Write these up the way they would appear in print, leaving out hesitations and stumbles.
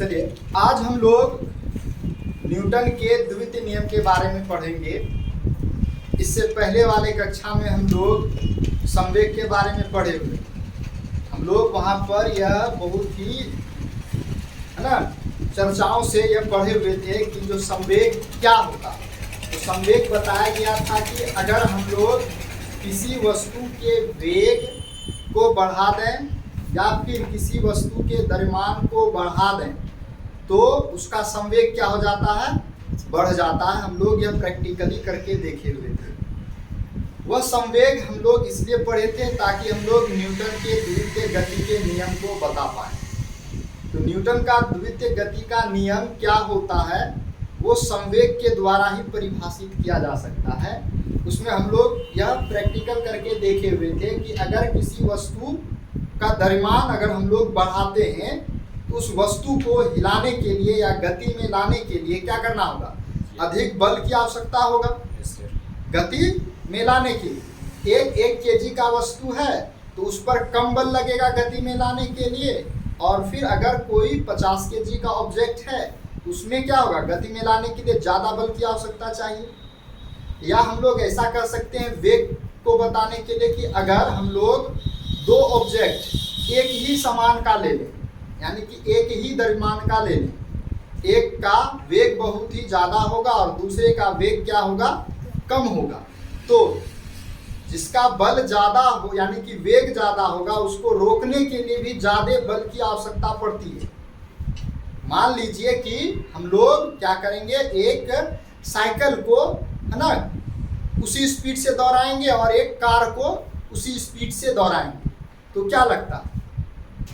चलिए आज हम लोग न्यूटन के द्वितीय नियम के बारे में पढ़ेंगे। इससे पहले वाले कक्षा में हम लोग संवेग के बारे में पढ़े हुए। हम लोग वहाँ पर यह बहुत ही है ना चर्चाओं से यह पढ़े हुए थे कि जो संवेग क्या होता है। तो संवेग बताया गया था कि अगर हम लोग किसी वस्तु के वेग को बढ़ा दें या फिर किसी वस्तु के द्रव्यमान को बढ़ा दें तो उसका संवेग क्या हो जाता है, बढ़ जाता है। हम लोग यह प्रैक्टिकली करके देखे हुए थे। वह संवेग हम लोग इसलिए पढ़े थे ताकि हम लोग न्यूटन के द्वितीय गति के नियम को बता पाए। तो न्यूटन का द्वितीय गति का नियम क्या होता है वो संवेग के द्वारा ही परिभाषित किया जा सकता है। उसमें हम लोग यह प्रैक्टिकल करके देखे हुए थे कि अगर किसी वस्तु का द्रव्यमान अगर हम लोग बढ़ाते हैं तो उस वस्तु को हिलाने के लिए या गति में लाने के लिए क्या करना होगा, अधिक बल की आवश्यकता होगा गति में लाने के लिए। एक केजी का वस्तु है तो उस पर कम बल लगेगा गति में लाने के लिए, और फिर अगर कोई 50 केजी का ऑब्जेक्ट है तो उसमें क्या होगा, गति में लाने के लिए ज़्यादा बल की आवश्यकता चाहिए। या हम लोग ऐसा कर सकते हैं वेग को बताने के लिए कि अगर हम लोग दो ऑब्जेक्ट एक ही समान का ले लें, यानी कि एक ही द्रव्यमान का ले लें, एक का वेग बहुत ही ज़्यादा होगा और दूसरे का वेग क्या होगा, कम होगा, तो जिसका बल ज़्यादा हो यानी कि वेग ज़्यादा होगा उसको रोकने के लिए भी ज़्यादा बल की आवश्यकता पड़ती है। मान लीजिए कि हम लोग क्या करेंगे, एक साइकिल को है ना उसी स्पीड से दौड़ाएंगे और एक कार को उसी स्पीड से दौड़ाएंगे, तो क्या लगता है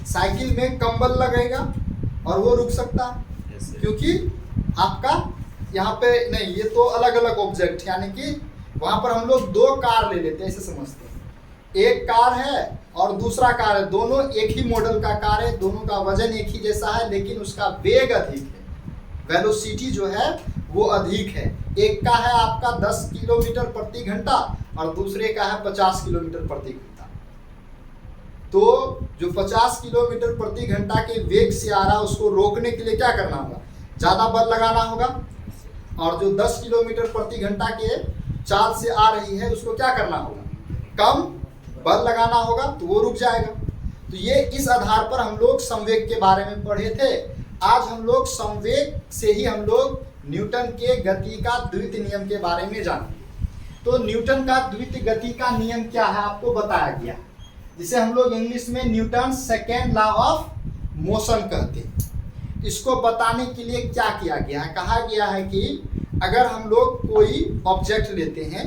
साइकिल में कम बल लगेगा और वो रुक सकता है क्योंकि आपका यहाँ पे नहीं, ये तो अलग अलग ऑब्जेक्ट यानी कि वहाँ पर हम लोग दो कार ले लेते हैं, ऐसे समझते हैं। एक कार है और दूसरा कार है, दोनों एक ही मॉडल का कार है, दोनों का वजन एक ही जैसा है लेकिन उसका वेग अधिक है, वेलोसिटी जो है वो अधिक है। एक का है आपका 10 किलोमीटर प्रति घंटा और दूसरे का है 50 किलोमीटर प्रति घंटा। तो जो 50 किलोमीटर प्रति घंटा के वेग से आ रहा है उसको रोकने के लिए क्या करना होगा, ज़्यादा बल लगाना होगा, और जो 10 किलोमीटर प्रति घंटा के चाल से आ रही है उसको क्या करना होगा, कम बल लगाना होगा, तो वो रुक जाएगा। तो ये इस आधार पर हम लोग संवेग के बारे में पढ़े थे। आज हम लोग संवेग से ही हम लोग न्यूटन के गति का द्वितीय नियम के बारे में जानेंगे। तो न्यूटन का द्वितीय गति का नियम क्या है आपको बताया गया, जिसे हम लोग इंग्लिश में Newton second law of motion कहते हैं। इसको बताने के लिए क्या किया गया है, कहा गया है कि अगर हम लोग कोई ऑब्जेक्ट लेते हैं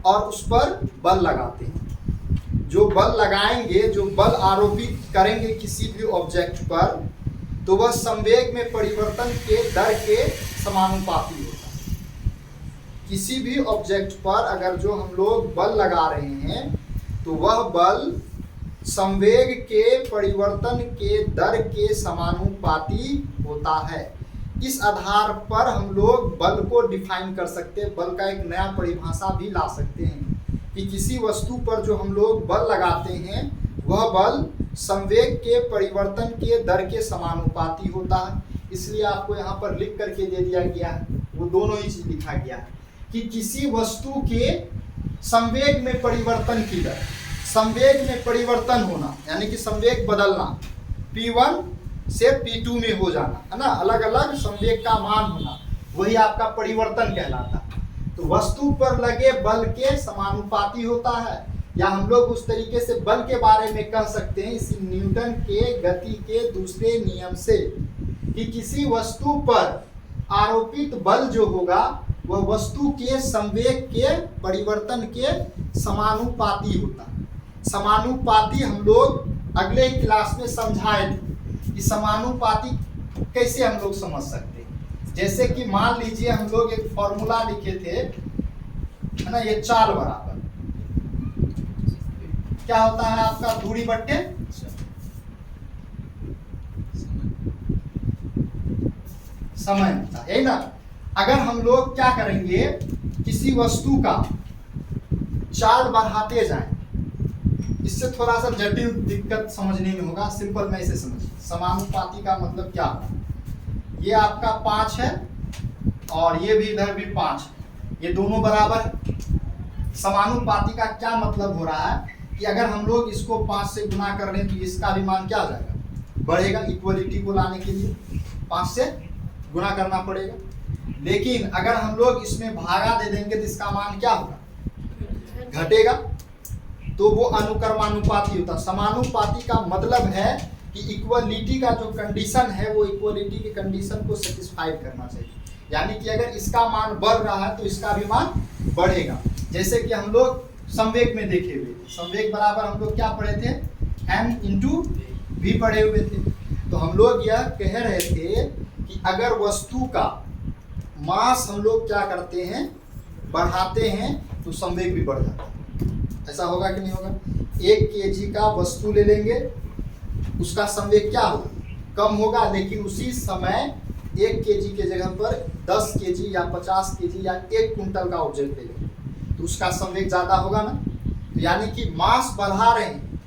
और उस पर बल लगाते हैं, जो बल लगाएंगे, जो बल आरोपित करेंगे किसी भी ऑब्जेक्ट पर, तो वह संवेग में परिवर्तन के दर के समानुपाती होता है। किसी भी ऑब्जेक्ट पर अगर जो हम लोग बल लगा रहे हैं तो वह बल संवेग के परिवर्तन के दर के समानुपाती होता है। इस आधार पर हम लोग बल को डिफाइन कर सकते हैं, बल का एक नया परिभाषा भी ला सकते हैं कि किसी वस्तु पर जो हम लोग बल लगाते हैं वह बल संवेग के परिवर्तन के दर के समानुपाती होता है। इसलिए आपको यहाँ पर लिख करके दे दिया गया है, वो दोनों ही चीज लिखा गया है कि किसी वस्तु के संवेग में परिवर्तन की दर, संवेग में परिवर्तन होना यानी कि संवेग बदलना, P1 से P2 में हो जाना है ना, अलग अलग संवेग का मान होना, वही आपका परिवर्तन कहलाता है। तो वस्तु पर लगे बल के समानुपाती होता है, या हम लोग उस तरीके से बल के बारे में कह सकते हैं इस न्यूटन के गति के दूसरे नियम से कि किसी वस्तु पर आरोपित बल जो होगा वह वस्तु के संवेग के परिवर्तन के समानुपाती होता है। समानुपाती हम लोग अगले क्लास में समझाए थे कि समानुपाती कैसे हम लोग समझ सकते हैं। जैसे कि मान लीजिए हम लोग एक फॉर्मूला लिखे थे है ना, ये चाल बराबर क्या होता है आपका, दूरी बट्टे समय होता है, यही ना। अगर हम लोग क्या करेंगे, किसी वस्तु का चाल बढ़ाते जाएं, इससे थोड़ा सा जटिल दिक्कत समझने में होगा, सिंपल में इसे समझिए। समानुपाती का मतलब क्या होगा? ये आपका 5 है और ये भी इधर भी 5 है, ये दोनों बराबर है। समानुपाती का क्या मतलब हो रहा है कि अगर हम लोग इसको 5 से गुना कर लें तो इसका भी मान क्या हो जाएगा? बढ़ेगा। इक्वलिटी को लाने के लिए 5 से गुना करना पड़ेगा। लेकिन अगर हम लोग इसमें भागा दे देंगे तो इसका मान क्या होगा? घटेगा। तो वो अनुक्रमानुपाती होता है। समानुपाती का मतलब है कि इक्वलिटी का जो कंडीशन है वो इक्वलिटी की कंडीशन को सेटिस्फाइड करना चाहिए। यानी कि अगर इसका मान बढ़ रहा है तो इसका भी मान बढ़ेगा। जैसे कि हम लोग संवेग में देखे हुए थे, संवेग बराबर हम लोग क्या पढ़े थे? m इंटू वी पढ़े हुए थे। तो हम लोग यह कह रहे थे कि अगर वस्तु का मास हम लोग क्या करते हैं? बढ़ाते हैं तो संवेग भी बढ़ जाता है। ऐसा होगा कि नहीं होगा? 1 kg का वस्तु ले लेंगे, उसका संवेग क्या होगा? कम होगा। लेकिन उसी समय 1 kg के जगह पर 10 kg या 50 kg या 1 कुंटल का ऑब्जेक्ट ले लेंगे तो उसका संवेग ज्यादा होगा ना। तो यानी कि मास बढ़ा रहे हैं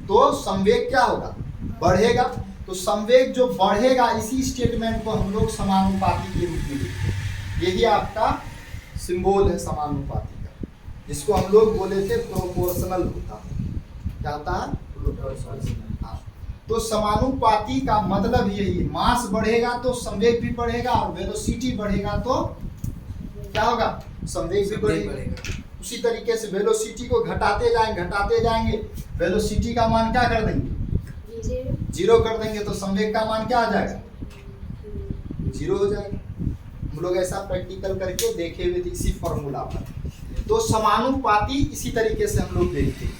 तो संवेग क्या होगा? बढ़ेगा। तो संवेग जो बढ़ेगा इसी स्टेटमेंट को हम लोग समानुपाती के रूप में लिखते हैं। यही आपका सिंबल है समानुपाती का, जिसको हम लोग बोले थे प्रोपोर्शनल होता है। क्या होता है? हाँ। तो समानुपाती का मतलब यही है, मास बढ़ेगा तो संवेग भी बढ़ेगा और वेलोसिटी बढ़ेगा तो क्या होगा? संवेग भी बढ़ेगा। उसी तरीके से वेलोसिटी को घटाते जाएंगे, वेलोसिटी का मान क्या कर देंगे? 0 कर देंगे तो संवेग का मान क्या आ जाएगा? 0 हो जाएगा। हम लोग ऐसा प्रैक्टिकल करके देखे हुए थे इसी फॉर्मूला पर। तो समानुपाती इसी तरीके से हम लोग देखते हैं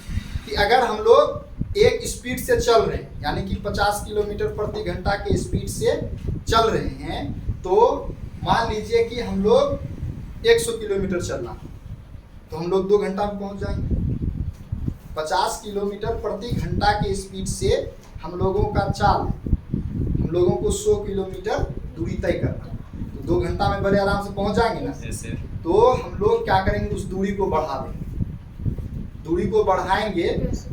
कि अगर हम लोग एक स्पीड से चल रहे हैं, यानी कि 50 किलोमीटर प्रति घंटा के स्पीड से चल रहे हैं, तो मान लीजिए कि हम लोग 100 किलोमीटर चलना, तो हम लोग 2 घंटा में पहुंच जाएंगे। 50 किलोमीटर प्रति घंटा के स्पीड से हम लोगों का चाल है, हम लोगों को 100 किलोमीटर दूरी तय करना है, तो 2 घंटा में बड़े आराम से पहुंच जाएंगे ना। तो हम लोग क्या करेंगे? उस दूरी को बढ़ा देंगे। दूरी को बढ़ाएंगे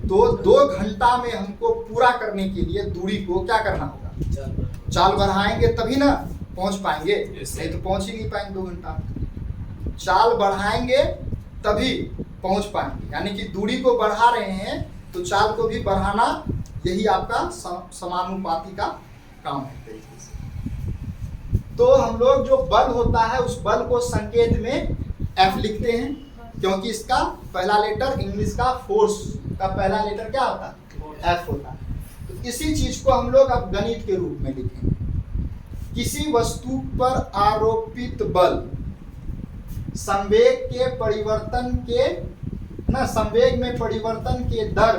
तो 2 घंटा में हमको पूरा करने के लिए दूरी को क्या करना होगा? चाल बढ़ाएंगे तभी ना पहुंच पाएंगे, नहीं तो पहुंच ही नहीं पाएंगे 2 घंटा में। चाल बढ़ाएंगे तभी पहुंच पाएंगे, यानी कि दूरी को बढ़ा रहे हैं तो चाल को भी बढ़ाना, यही आपका समानुपाती का काम है। तो हम लोग जो बल होता है उस बल को संकेत में F लिखते हैं, क्योंकि इसका पहला लेटर इंग्लिश का फोर्स का पहला लेटर क्या होता है? F होता है। तो इसी चीज को हम लोग अब गणित के रूप में लिखेंगे। किसी वस्तु पर आरोपित बल संवेग के परिवर्तन के संवेग में परिवर्तन के दर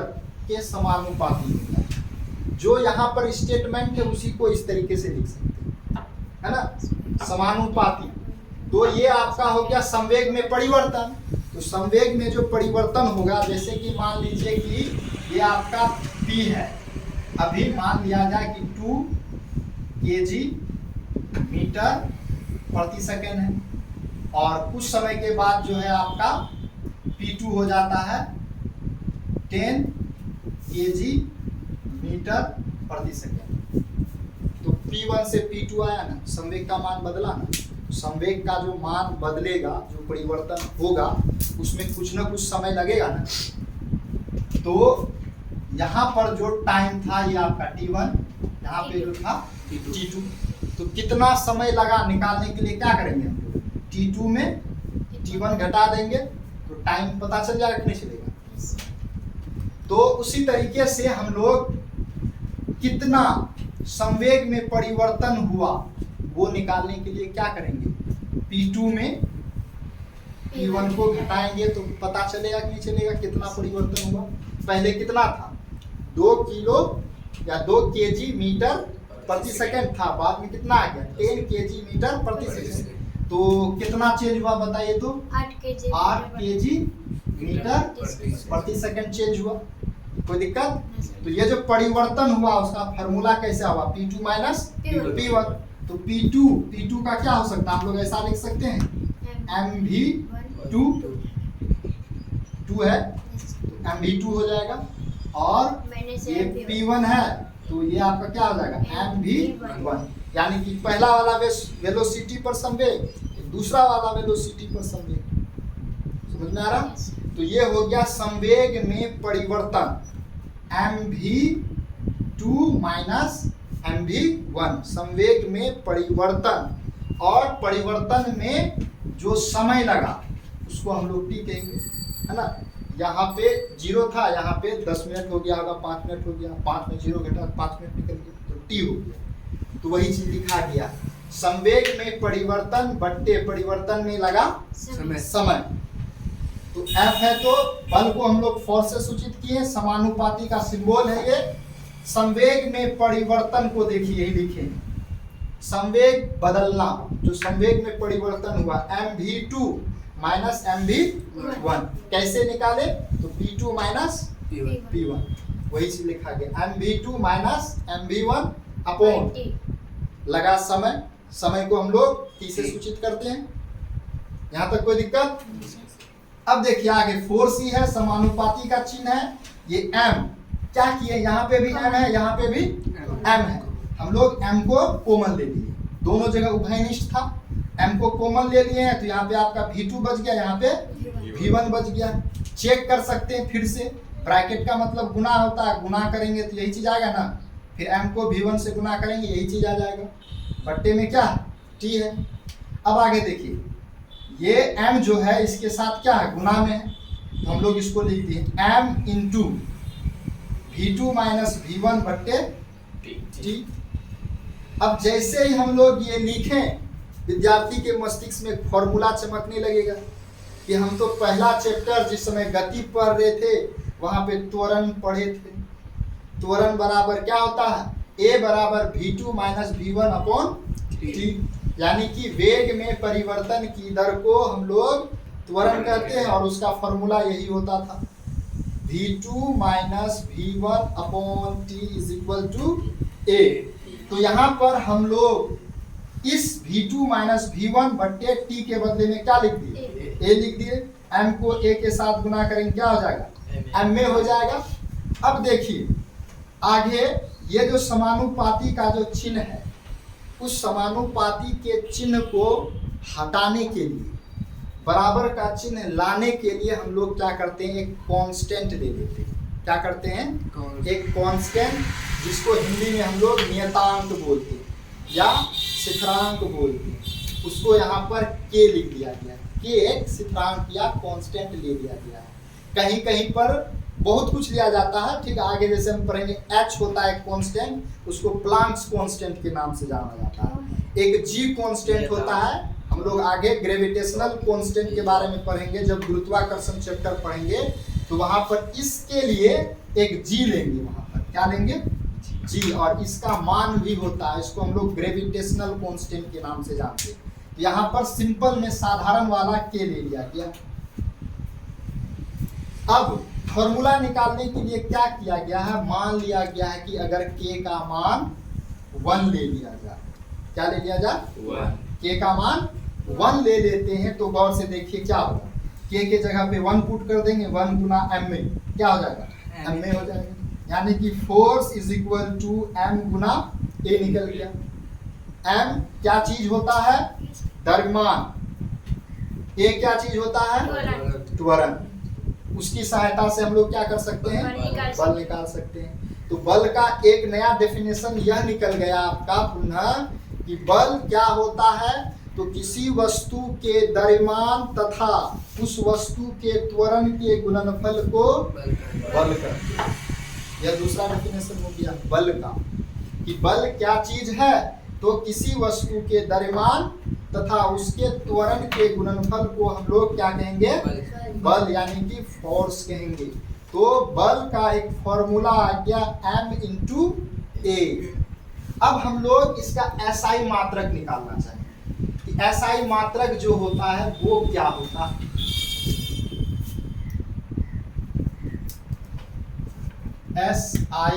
के समानुपाती होता है। जो यहाँ पर स्टेटमेंट है उसी को इस तरीके से लिख सकते हैं, है ना? समानुपाती। तो ये आपका हो गया संवेग में परिवर्तन। तो संवेग में जो परिवर्तन होगा, जैसे कि मान लीजिए कि ये आपका P है, अभी मान लिया जाए कि 2 kg मीटर प्रति सेकेंड है, और कुछ समय के बाद जो है आपका P2 हो जाता है 10 kg मीटर प्रति सेकेंड। तो P1 से P2 आया ना, संवेग का मान बदला ना। संवेग का जो मान बदलेगा, जो परिवर्तन होगा, उसमें कुछ ना कुछ समय लगेगा ना। तो यहाँ पर जो टाइम था ये आपका T1, यहाँ पे जो था T2। तो कितना समय लगा निकालने के लिए क्या करेंगे हम लोग? T2 में T1 घटा देंगे तो टाइम पता चल जाएगा कि नहीं चलेगा। तो उसी तरीके से हम लोग कितना संवेग में परिवर्तन हुआ वो निकालने के लिए क्या करेंगे? P2 में P1 को घटाएंगे तो पता चलेगा कि नहीं चलेगा कितना परिवर्तन हुआ। पहले कितना था? 2 किलो या 2 kg मीटर प्रति सेकंड था, बाद में कितना आ गया? 10 kg मीटर प्रति सेकंड। तो कितना चेंज हुआ बताइए? तो 8 kg मीटर प्रति सेकंड चेंज हुआ। कोई दिक्कत? तो ये जो परिवर्तन हुआ उसका फॉर्मूला कैसे हुआ? P2 minus P1। तो P2 का क्या हो सकता है? हम लोग ऐसा लिख सकते हैं MV2 2 है, MV2 हो जाएगा, और ये P1 है तो ये आपका क्या हो जाएगा mv1, यानी कि पहला वाला वेलोसिटी पर संवेग, दूसरा वाला वेलोसिटी पर संवेग। समझ में आ रहा? तो ये हो गया संवेग में परिवर्तन mv2 माइनस mv1, संवेग में परिवर्तन, और परिवर्तन में जो समय लगा उसको हम लोग टी कहेंगे, है ना। यहाँ पे 0 था, यहाँ पे 10 मिनट हो गया होगा, 5 मिनट हो गया, 5 में 0 घटा 5 मिनट निकल गया, तो टी हो गया। तो वही चीज लिखा गया, संवेग में परिवर्तन बट्टे परिवर्तन में लगा समय। तो F है, तो बल को हम लोग फोर्स से सूचित किए, समानुपाती का सिंबल है ये। संवेग में परिवर्तन को देखिए, यही लिखे, संवेग बदलना, जो संवेग में परिवर्तन हुआ mv2 माइनस mv1, कैसे निकाले? तो p2 माइनस p1, वही चीज लिखा गया, mv2 माइनस mv1 अपॉन लगा समय, समय को हम लोग t से सूचित करते हैं। यहाँ तक कोई दिक्कत? अब देखिए आगे फोर्स ही है, समानुपाती का चिन्ह है, ये m क्या किए, यहाँ पे भी m है, यहाँ पे भी m है, हम लोग m को कॉमन ले लिए, दोनों जगह उभयनिष्ठ था, m को कॉमन ले लिए हैं, तो यहाँ पे आपका v2 बच गया, यहाँ पे v1 बच गया। चेक कर सकते हैं फिर से, ब्रैकेट का मतलब गुना होता है, गुना करेंगे तो यही चीज आएगा ना, फिर m को v1 से गुना करेंगे यही चीज आ जाएगा, बट्टे में क्या t है। अब आगे देखिए, ये m जो है इसके साथ क्या है, गुना में है, तो हम लोग इसको लिख दिए m into v2 minus v1 बट्टे t। अब जैसे ही हम लोग ये लिखें, विद्यार्थी के मस्तिष्क में फॉर्मूला चमकने लगेगा कि हम तो पहला चैप्टर जिस समय गति पढ़ रहे थे वहां पे त्वरण पढ़े थे। त्वरण बराबर क्या होता है, a बराबर v2 minus v1 upon t, यानी कि वेग में परिवर्तन की दर को हम लोग त्वरण कहते हैं, और उसका फॉर्मूला यही होता था, v2 minus v1 upon t is equal to a। तो यहाँ पर हम लोग इस v2 माइनस v1 बट्टे t के बदले में क्या लिख दिए, a लिख दिए, m को a के साथ गुना करेंगे क्या हो जाएगा, m में हो जाएगा। अब देखिए आगे, ये जो समानुपाती का जो चिन्ह है, उस समानुपाती के चिन्ह को हटाने के लिए, बराबर का चिन्ह लाने के लिए हम लोग क्या करते हैं, एक कांस्टेंट ले लेते हैं। क्या करते हैं, एक कांस्टेंट, जिसको हिंदी में हम लोग नियतांक बोलते हैं या स्थिरांक बोलते हैं, उसको यहाँ पर k लिख दिया गया है, k एक स्थिरांक या कांस्टेंट ले लिया गया है। कहीं कहीं पर बहुत कुछ लिया जाता है, ठीक है, आगे जैसे हम पढ़ेंगे h होता है कांस्टेंट, उसको प्लांक्स कांस्टेंट के नाम से जाना जाता है। एक g कांस्टेंट होता है, हम लोग आगे ग्रेविटेशनल कांस्टेंट के बारे में पढ़ेंगे, जब गुरुत्वाकर्षण चैप्टर पढ़ेंगे तो वहां पर इसके लिए एक g लेंगे, वहां पर क्या लेंगे, g, और इसका मान भी होता है, इसको हम लोग ग्रेविटेशनल कांस्टेंट के नाम से जानते हैं। यहाँ पर सिंपल में साधारण वाला k ले लिया गया। अब फॉर्मूला निकालने के लिए क्या किया गया है, मान लिया गया है कि अगर k का मान 1 ले लिया जाए, क्या ले लिया जाए, k का मान 1 ले लेते हैं, तो गौर से देखिए क्या होगा, k के जगह पे 1 पुट कर देंगे, 1 गुना m में क्या हो जाएगा, m में हो जाएगा, यानी कि force is equal to m गुना a निकल गया। m क्या चीज होता है, द्रव्यमान, a क्या चीज होता है, त्वरण, उसकी सहायता से हम लोग क्या कर सकते हैं, बल निकाल सकते हैं। तो बल का एक नया डेफिनेशन यह निकल गया आपका पुनः कि बल क्या होता है, तो किसी वस्तु के द्रव्यमान तथा उस वस्तु के त्वरण के गुणनफल को बल करते हैं। यह दूसरा डेफिनेशन हो गया बल का, कि बल क्या चीज है, तो किसी वस्तु के द्रव्यमान तथा उसके त्वरण के गुणनफल को हम लोग क्या कहेंगे, बल, यानी कि फोर्स कहेंगे। तो बल का एक फॉर्मूला आ गया m इंटू a। अब हम लोग इसका SI मात्रक निकालना चाहेंगे कि SI मात्रक जो होता है वो क्या होता है। SI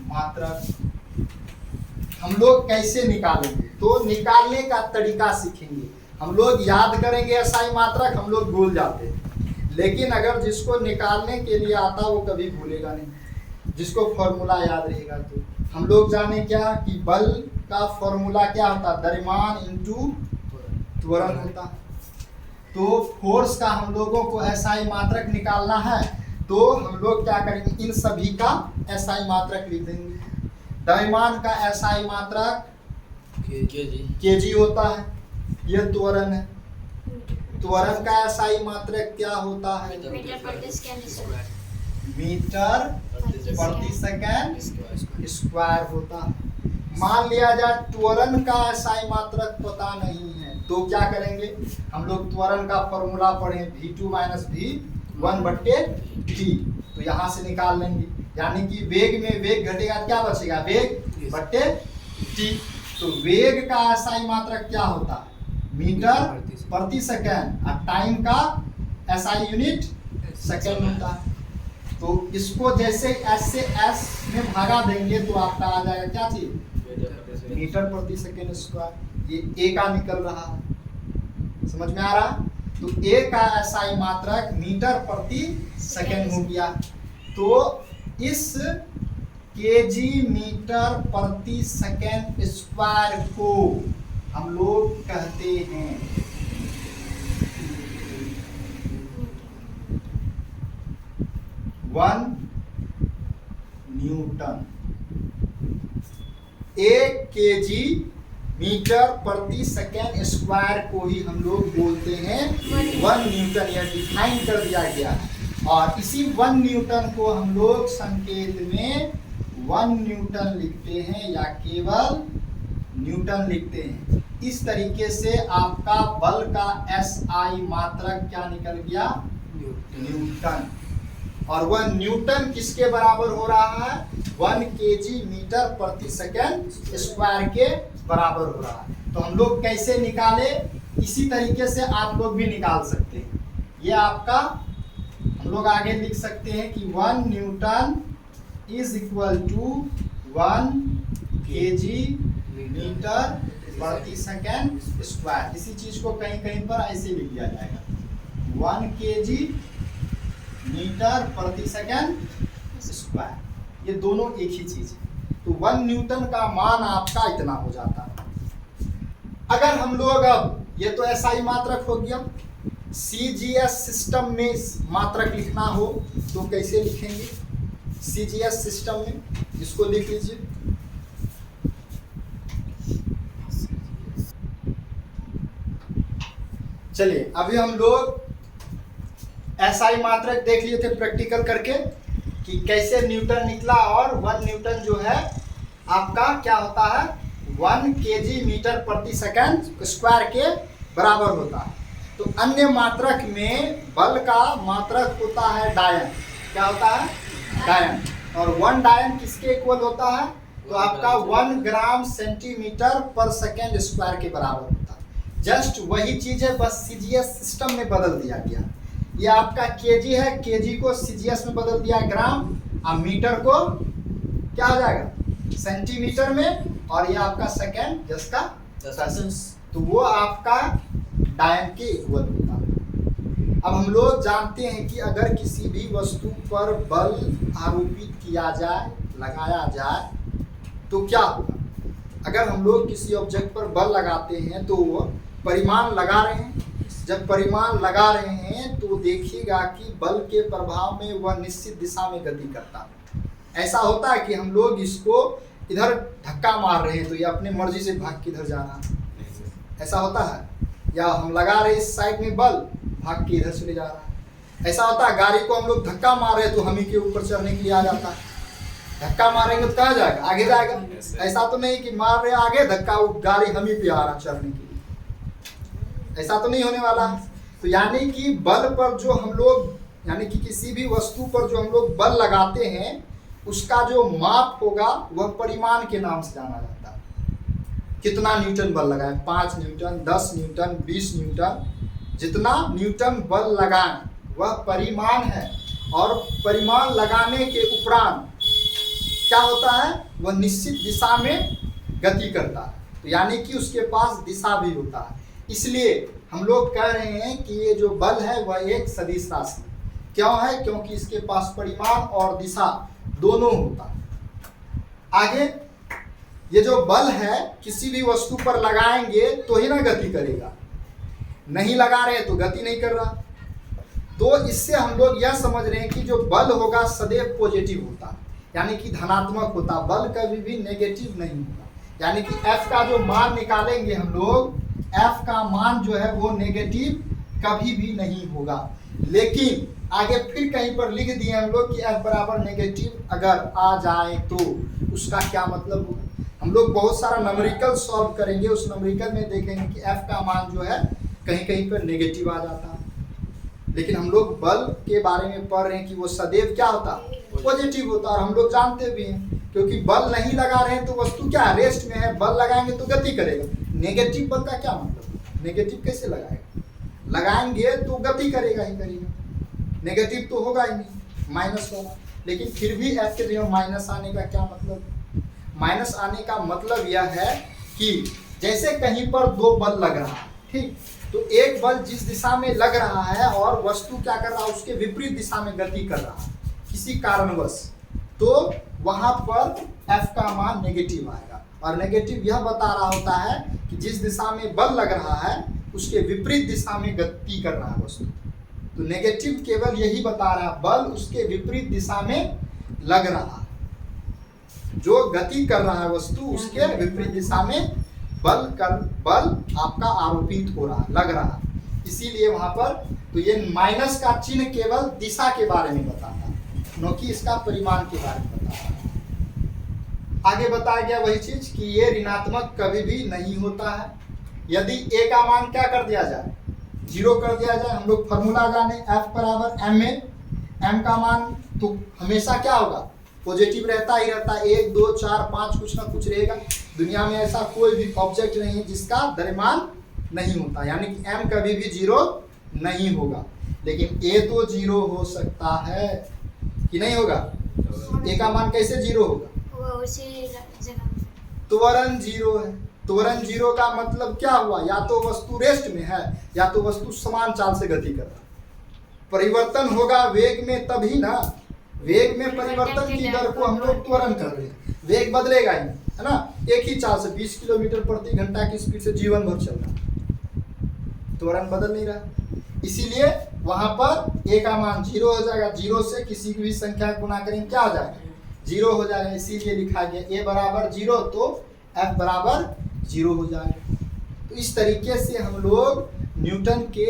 मात्रक हम लोग कैसे निकालेंगे, तो निकालने का तरीका सीखेंगे। हम लोग याद करेंगे SI मात्रक, हम लोग भूल जाते हैं, लेकिन अगर जिसको निकालने के लिए आता वो कभी भूलेगा नहीं। जिसको फॉर्मूला याद रहेगा। तो हम लोग जाने क्या कि बल का फॉर्मूला क्या होता है, द्रव्यमान इंटू त्वरण होता है। तो फोर्स का हम लोगों को एसआई मात्रक निकालना है, तो हम लोग क्या करेंगे, इन सभी का एसआई मात्रक लिख देंगे। द्रव्यमान का एसआई मात्रक केजी होता है, यह त्वरण है। त्वरण का एसआई मात्रक क्या होता है, मीटर प्रति सेकंड स्क्वायर होता है। मान लिया जाए त्वरण का एसआई मात्रक पता नहीं है, तो क्या करेंगे, हम लोग त्वरण का फॉर्मूला पढ़े v2 माइनस v1/t, तो यहाँ से निकाल लेंगे। यानी कि वेग में वेग घटेगा, क्या बचेगा, वेग बट्टे t। तो वेग का एसआई मात्रक क्या होता है, मीटर प्रति सेकंड, और टाइम का एसआई यूनिट सेकंड होता है। तो इसको जैसे s से s में भागा देंगे तो आपका आ जाएगा क्या चीज, मीटर प्रति सेकंड स्क्वायर। ये a का निकल रहा है, समझ में आ रहा है। तो a का एसआई मात्रक मीटर प्रति सेकंड हो गया। तो इस केजी मीटर प्रति सेकंड स्क्वायर को हम लोग कहते हैं 1 न्यूटन। 1 केजी मीटर प्रति सेकेंड स्क्वायर को ही हम लोग बोलते हैं 1 न्यूटन, यह डिफाइन कर दिया गया है। और इसी 1 न्यूटन को हम लोग संकेत में 1 न्यूटन लिखते हैं या केवल न्यूटन लिखते हैं। इस तरीके से आपका बल का एसआई मात्रक क्या निकल गया, न्यूटन। और वह न्यूटन किसके बराबर हो रहा है, 1 केजी मीटर प्रति सेकेंड स्क्वायर के बराबर हो रहा है। तो हम लोग कैसे निकाले, इसी तरीके से आप लोग भी निकाल सकते हैं। ये आपका हम लोग आगे लिख सकते हैं कि 1 newton is equal to 1 KG metre प्रति सेकेंड स्क्वायर। इसी चीज को कहीं कहीं पर ऐसे लिख दिया जाएगा, 1 केजी मीटर प्रति सेकेंड स्क्वायर। ये दोनों एक ही चीज है। तो 1 न्यूटन का मान आपका इतना हो जाता है। अगर हम लोग अब, ये तो एसआई मात्रक हो गया, सीजीएस सिस्टम में मात्रक लिखना हो तो कैसे लिखेंगे, सीजीएस सिस्टम में इसको लिख लीजिए। चलिए अभी हम लोग एसआई मात्रक देख लिए थे प्रैक्टिकल करके कि कैसे न्यूटन निकला, और 1 न्यूटन जो है आपका क्या होता है, 1 केजी मीटर प्रति सेकंड स्क्वायर के बराबर होता है। तो अन्य मात्रक में बल का मात्रक होता है डायन, क्या होता है, डायन। और 1 डायन किसके इक्वल होता है, तो आपका 1 ग्राम सेंटीमीटर पर सेकेंड स्क्वायर के बराबर होता है। जस्ट वही चीज है, बस सीजीएस सिस्टम में बदल दिया गया। ये आपका केजी है, केजी को सीजीएस में बदल दिया ग्राम, और मीटर को क्या हो जाएगा सेंटीमीटर में, और ये आपका सेकेंड जिसका तो वो आपका डायन के इक्वल होता है। अब हम लोग जानते हैं कि अगर किसी भी वस्तु पर बल आरोपित किया जाए, लगाया जाए, तो क्या होगा। अगर हम लोग किसी ऑब्जेक्ट पर बल लगाते हैं तो वो परिमाण लगा रहे हैं, जब परिमाण लगा रहे हैं तो देखिएगा कि बल के प्रभाव में वह निश्चित दिशा में गति करता है। ऐसा होता है कि हम लोग इसको इधर धक्का मार रहे हैं तो ये अपने मर्जी से भाग के इधर जा रहा है, ऐसा होता है। या हम लगा रहे हैं इस साइड में बल, भाग के इधर चले जा रहा है। ऐसा होता है गाड़ी को हम लोग धक्का मार रहे हैं तो हम ही के ऊपर चढ़ने के लिए आ जाता है। धक्का मारेंगे तो कहाँ जाएगा, आगे जाएगा। ऐसा तो नहीं कि मार रहे आगे धक्का, गाड़ी हम ही पे आ रहा चढ़ने के लिए, ऐसा तो नहीं होने वाला। तो यानी कि बल पर जो हम लोग, यानी कि किसी भी वस्तु पर जो हम लोग बल लगाते हैं उसका जो माप होगा वह परिमाण के नाम से जाना जाता है। कितना न्यूटन बल लगाए, 5 न्यूटन, 10 न्यूटन, 20 न्यूटन, जितना न्यूटन बल लगाएं वह परिमाण है। और परिमाण लगाने के उपरांत क्या होता है, वह निश्चित दिशा में गति करता है। तो यानी कि उसके पास दिशा भी होता है। इसलिए हम लोग कह रहे हैं कि ये जो बल है वह एक सदिश राशि क्यों है, क्योंकि इसके पास परिमाण और दिशा दोनों होता। आगे ये जो बल है किसी भी वस्तु पर लगाएंगे तो ही ना गति करेगा, नहीं लगा रहे तो गति नहीं कर रहा। तो इससे हम लोग यह समझ रहे हैं कि जो बल होगा सदैव पॉजिटिव होता, यानी कि धनात्मक होता, बल कभी भी नेगेटिव नहीं होगा। यानी कि F का जो मान निकालेंगे हम लोग, F का मान जो है वो नेगेटिव कभी भी नहीं होगा। लेकिन आगे फिर कहीं पर लिख दिए हम लोग कि F बराबर नेगेटिव अगर आ जाए तो उसका क्या मतलब होगा। हम लोग बहुत सारा न्यूमेरिकल सॉल्व करेंगे, उस न्यूमेरिकल में देखेंगे कि F का मान जो है कहीं कहीं पर नेगेटिव आ जाता है। लेकिन हम लोग बल के बारे में पढ़ रहे हैं कि वो सदैव क्या होता, पॉजिटिव होता। और हम लोग जानते भी हैं क्योंकि बल नहीं लगा रहे हैं तो वस्तु क्या रेस्ट में है, बल लगाएंगे तो गति करेगा। नेगेटिव बल का क्या मतलब, नेगेटिव कैसे लगाएगा, लगाएंगे तो गति करेगा ही करेगा, नेगेटिव तो होगा ही नहीं, माइनस होगा। लेकिन फिर भी F के जगह माइनस आने का क्या मतलब, माइनस आने का मतलब यह है कि जैसे कहीं पर दो बल लग रहा है, ठीक, तो एक बल जिस दिशा में लग रहा है और वस्तु क्या कर रहा है उसके विपरीत दिशा में गति कर रहा है किसी कारणवश, तो वहां पर F का मान नेगेटिव आएगा। और नेगेटिव यह बता रहा होता है कि जिस दिशा में बल लग रहा है उसके विपरीत दिशा में गति कर रहा है वस्तु। तो नेगेटिव केवल यही बता रहा है बल उसके विपरीत दिशा में लग रहा है, जो गति कर रहा है वस्तु उसके विपरीत दिशा में बल आपका आरोपित हो रहा है, लग रहा है, इसीलिए वहां पर। तो ये माइनस का चिन्ह केवल दिशा के बारे में बताता है, न कि इसका परिमाण के बारे में बताता है। आगे बताया गया वही चीज कि ये ऋणात्मक कभी भी नहीं होता है। यदि A का मान क्या कर दिया जाए, 0 कर दिया जाए, हम लोग फॉर्मूला जाने F बराबर M में, M का मान तो हमेशा क्या होगा, पॉजिटिव रहता ही रहता है। 1 2 4 5 कुछ ना कुछ रहेगा। दुनिया में ऐसा कोई भी ऑब्जेक्ट नहीं है जिसका द्रव्यमान नहीं होता, यानी कि M कभी भी 0 नहीं होगा। लेकिन A तो 0 हो सकता है कि नहीं होगा। A का मान कैसे 0 होगा, त्वरण 0 है। त्वरण 0 का मतलब क्या हुआ, या तो वस्तु रेस्ट में है या तो वस्तु समान चाल से गति कर रहा है। परिवर्तन होगा वेग में तभी ना, वेग में परिवर्तन की दर को हम लोग त्वरण कर रहे हैं, वेग बदलेगा ही, है ना। एक ही चाल से 20 किलोमीटर प्रति घंटा की स्पीड से जीवन भर चल रहा है, त्वरण बदल नहीं रहा। इसीलिए वहां पर A का मान 0 हो जाएगा। 0 से किसी भी संख्या गुना करेंगे क्या हो जाएगा, 0 हो जाएगा। इसीलिए लिखा गया A बराबर 0 तो F बराबर 0 हो जाएगा। तो इस तरीके से हम लोग न्यूटन के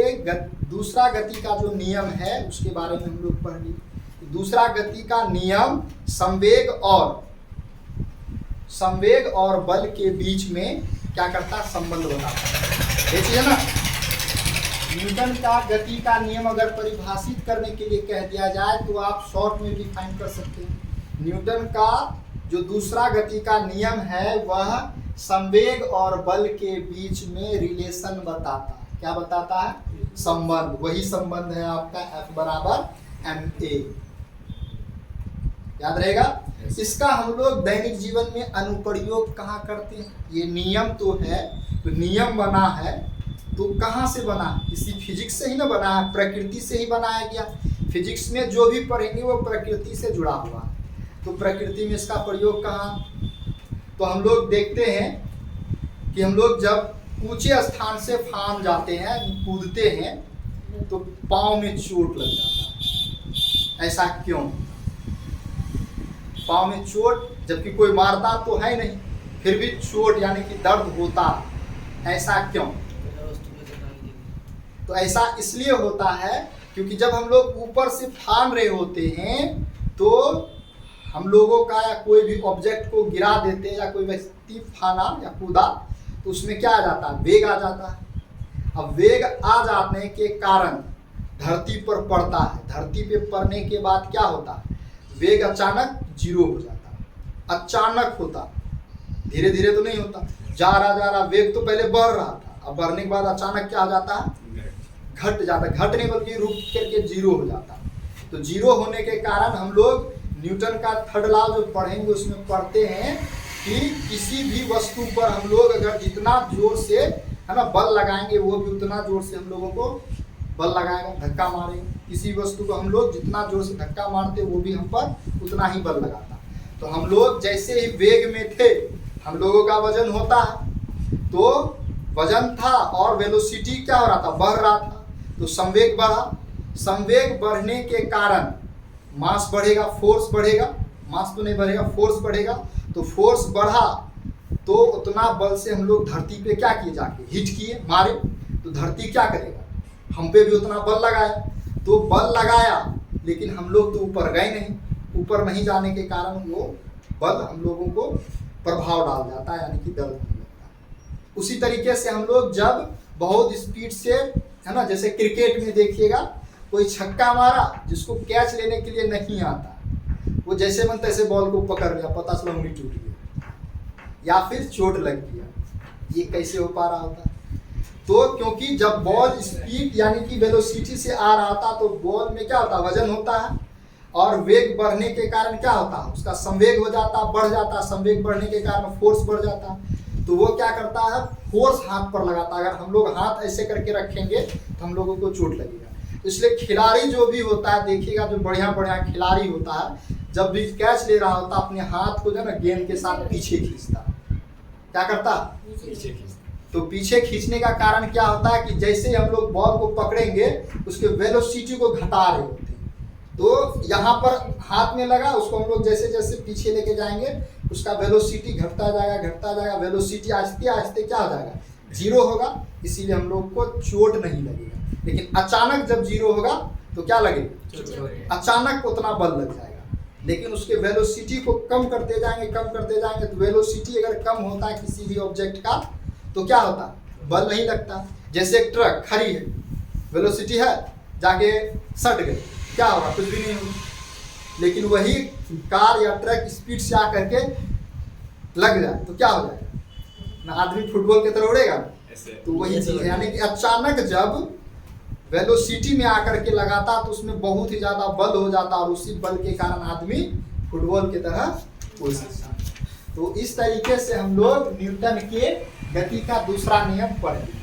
दूसरा गति का जो नियम है उसके बारे में हम लोग पढ़ लिए। दूसरा गति का नियम संवेग और बल के बीच में क्या करता है, संबंध बताता है। देखिए ना, न्यूटन का गति का नियम अगर परिभाषित करने के लिए कह दिया जाए तो आप शॉर्ट में डिफाइन कर सकते हैं। न्यूटन का जो दूसरा गति का नियम है वह संवेग और बल के बीच में रिलेशन बताता है। क्या बताता है, संबंध। वही संबंध है आपका F बराबर ma, याद रहेगा। इसका हम लोग दैनिक जीवन में अनुप्रयोग कहाँ करते हैं, ये नियम तो है, तो नियम बना है तो कहाँ से बना, किसी फिजिक्स से ही ना बना है, प्रकृति से ही बनाया गया। फिजिक्स में जो भी पढ़ेंगे वो प्रकृति से जुड़ा हुआ है, तो प्रकृति में इसका प्रयोग कहाँ। तो हम लोग देखते हैं कि हम लोग जब ऊंचे स्थान से फान जाते हैं, कूदते हैं, तो पाँव में चोट लग जाता है। ऐसा क्यों, पाँव में चोट, जबकि कोई मारता तो है नहीं, फिर भी चोट यानी कि दर्द होता, ऐसा क्यों। तो ऐसा इसलिए होता है क्योंकि जब हम लोग ऊपर से फान रहे होते हैं तो हम लोगों का या कोई भी ऑब्जेक्ट को गिरा देते हैं या कोई व्यक्ति फाना या कूदा तो उसमें क्या आ जाता है, वेग आ जाता है। अब वेग आ जाने के कारण धरती पर पड़ता है, धरती पे पड़ने के बाद क्या होता है, वेग अचानक 0 हो जाता है। अचानक होता, धीरे धीरे तो नहीं होता, जा रहा वेग तो पहले बढ़ रहा था, अब बढ़ने के बाद अचानक क्या हो जाता है, घट जाता है। घट नहीं बल्कि रुक करके 0 हो जाता है। तो 0 होने के कारण हम लोग न्यूटन का थर्ड लॉ जो पढ़ेंगे उसमें पढ़ते हैं कि किसी भी वस्तु पर हम लोग अगर जितना जोर से है ना बल लगाएंगे वो भी उतना जोर से हम लोगों को बल लगाएगा, धक्का मारेगा। किसी वस्तु को हम लोग जितना जोर से धक्का मारते वो भी हम पर उतना ही बल लगाता। तो हम लोग जैसे ही वेग में थे, हम लोगों का वजन होता है, तो वजन था और वेलोसिटी क्या हो रहा था, बढ़ रहा था। तो संवेग बढ़ा, संवेग बढ़ने के कारण मास बढ़ेगा, फोर्स बढ़ेगा। मास तो नहीं बढ़ेगा, फोर्स बढ़ेगा। तो फोर्स बढ़ा तो उतना बल से हम लोग धरती पे क्या किए, जाके हिट किए, मारे। तो धरती क्या करेगा, हम पे भी उतना बल लगाया। तो बल लगाया लेकिन हम लोग तो ऊपर गए नहीं। ऊपर नहीं जाने के कारण वो बल हम लोगों को प्रभाव डाल जाता है, यानी कि दर्द होने लगता है। उसी तरीके से हम लोग जब बहुत स्पीड से, है ना, जैसे क्रिकेट में देखिएगा, कोई छक्का मारा जिसको कैच लेने के लिए नहीं आता, वो जैसे मन तैसे बॉल को पकड़ लिया, पता चला उंगली टूट गया या फिर चोट लग गया। ये कैसे हो पा रहा होता? तो क्योंकि जब बॉल स्पीड यानी कि वेलोसिटी से आ रहा था, तो बॉल में क्या होता है, वजन होता है, और वेग बढ़ने के कारण क्या होता है, उसका संवेग हो जाता, बढ़ जाता। संवेग बढ़ने के कारण फोर्स बढ़ जाता। तो वो क्या करता है, फोर्स हाथ पर लगाता है। अगर हम लोग हाथ ऐसे करके रखेंगे तो हम लोगों को चोट लगेगा। तो इसलिए खिलाड़ी जो भी होता है, देखिएगा जो बढ़िया बढ़िया खिलाड़ी होता है, जब भी कैच ले रहा होता अपने हाथ को जो है ना गेंद के साथ पीछे खींचता। क्या करता, पीछे खींचता। तो पीछे खींचने का कारण क्या होता है कि जैसे हम लोग बॉल को पकड़ेंगे उसके वेलोसिटी को घटा रहे होते हैं। तो यहाँ पर हाथ में लगा, उसको हम लोग जैसे जैसे पीछे लेके जाएंगे उसका वेलोसिटी घटता जाएगा, घटता जाएगा। वेलोसिटी आहिस्ते आहिस्ते क्या हो जाएगा, जीरो होगा। इसीलिए हम लोग को चोट नहीं लगेगा। लेकिन अचानक जब जीरो होगा तो क्या लगेगा, अचानक उतना बल लग जाएगा। लेकिन उसके वेलोसिटी को कम करते जाएंगे, कम करते जाएंगे। तो वेलोसिटी अगर कम होता है किसी भी ऑब्जेक्ट का, तो क्या होता, बल नहीं लगता। जैसे एक ट्रक खड़ी है, वेलोसिटी है, जाके सट गई, क्या होगा, कुछ भी नहीं होगा। लेकिन वही कार या ट्रक स्पीड से आ करके लग जाए तो क्या हो जाएगा ना, आदमी फुटबॉल की तरह उड़ेगा। तो वही चीज है, यानी कि अचानक जब वेलोसिटी में आकर के लगाता तो उसमें बहुत ही ज्यादा बल हो जाता, और उसी बल के कारण आदमी फुटबॉल की तरह उड़ सकता। तो इस तरीके से हम लोग न्यूटन के गति का दूसरा नियम पढ़े।